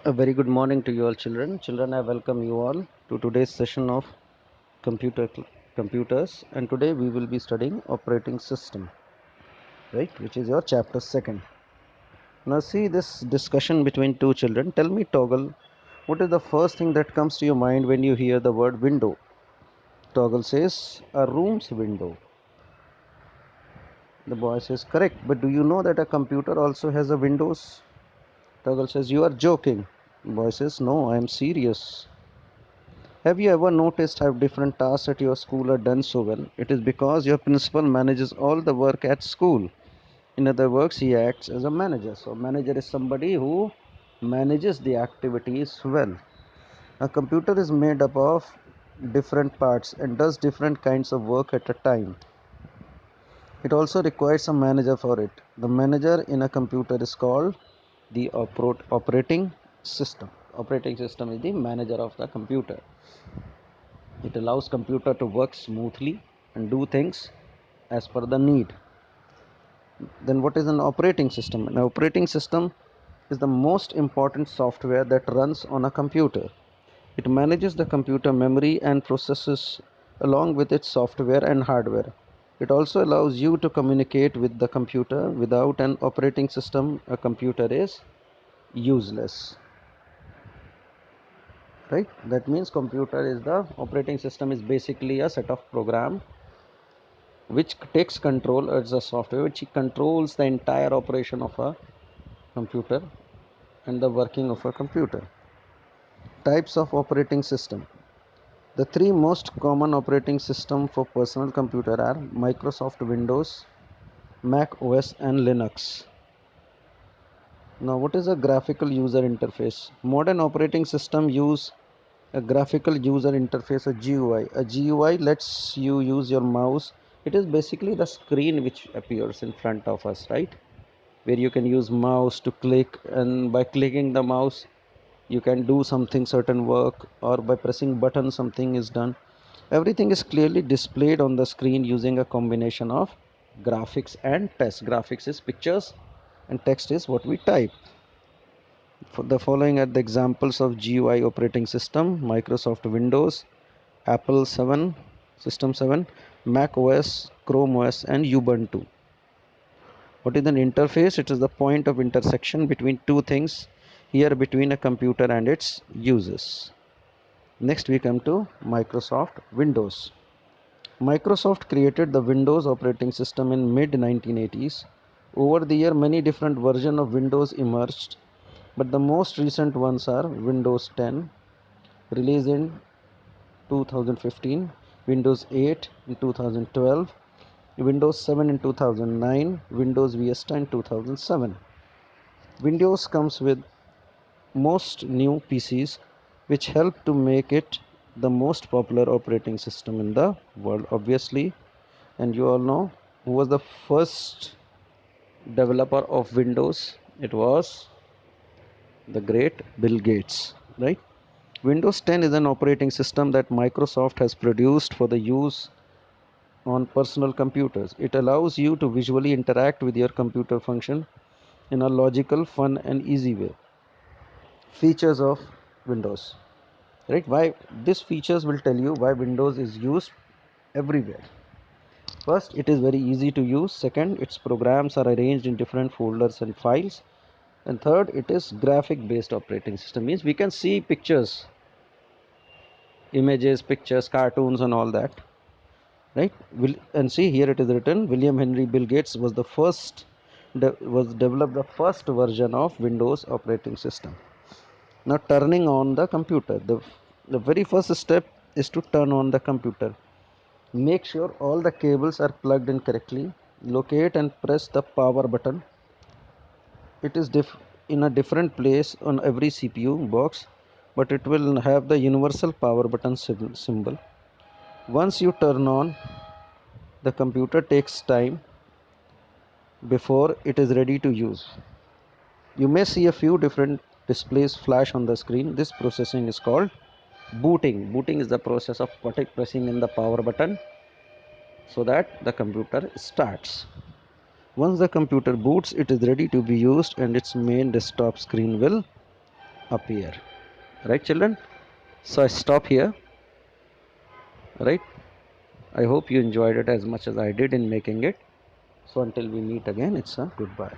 A very good morning to you all, children. Children, I welcome you all to today's session of computers, and today we will be studying operating system, right, which is your chapter second. Now, see this discussion between two children. Tell me, Toggle, what is the first thing that comes to your mind when you hear the word window? Toggle says, a room's window. The boy says, correct, but do you know that a computer also has a windows? Toggle says, you are joking. The boy says, no, I am serious. Have you ever noticed how different tasks at your school are done so well? It is because your principal manages all the work at school. In other words, he acts as a manager. So, manager is somebody who manages the activities well. A computer is made up of different parts and does different kinds of work at a time. It also requires a manager for it. The manager in a computer is called the operating system. Operating system is the manager of the computer. It allows computer to work smoothly and do things as per the need. Then what is an operating system? An operating system is the most important software that runs on a computer. It manages the computer memory and processes along with its software and hardware. It also allows you to communicate with the computer. Without an operating system, a computer is useless. Right? That means computer is the operating system is basically a set of program which takes control as a software which controls the entire operation of a computer and the working of a computer. Types of operating system. The three most common operating system for personal computer are Microsoft Windows, Mac OS and Linux. Now what is a graphical user interface? Modern operating system use a graphical user interface, a GUI. A GUI lets you use your mouse. It is basically the screen which appears in front of us, right? Where you can use mouse to click, and by clicking the mouse you can do something certain work, or by pressing button something is done. Everything is clearly displayed on the screen using a combination of graphics and text. Graphics is pictures and text is what we type. For the following are the examples of GUI operating system: Microsoft Windows, Apple 7, System 7, Mac OS, Chrome OS and Ubuntu. What is an interface? It is the point of intersection between two things, here between a computer and its users. Next we come to Microsoft Windows. Microsoft created the Windows operating system in mid 1980s. Over the year many different versions of Windows emerged, but the most recent ones are Windows 10 released in 2015, Windows 8 in 2012, Windows 7 in 2009, Windows Vista in 2007. Windows comes with most new PCs, which help to make it the most popular operating system in the world, obviously. And you all know who was the first developer of Windows? It was the great Bill Gates, right? Windows 10 is an operating system that Microsoft has produced for the use on personal computers. It allows you to visually interact with your computer function in a logical, fun, and easy way. Features of Windows, right? Why these features will tell you why Windows is used everywhere. First, it is very easy to use. Second, its programs are arranged in different folders and files. And third, it is graphic based operating system, means we can see pictures, images, pictures, cartoons and all that, right? And see here it is written William Henry Bill Gates was the first was developed the first version of Windows operating system. Now turning on the computer, the very first step is to turn on the computer. Make sure all the cables are plugged in correctly. Locate and press the power button. It is in a different place on every CPU box, but it will have the universal power button symbol. Once you turn on, the computer takes time before it is ready to use. You may see a few different displays flash on the screen. This processing is called booting. Booting is the process of pressing in the power button so that the computer starts. Once the computer boots, it is ready to be used and its main desktop screen will appear. Right, children? So I stop here. Right? I hope you enjoyed it as much as I did in making it. So until we meet again, it's a goodbye.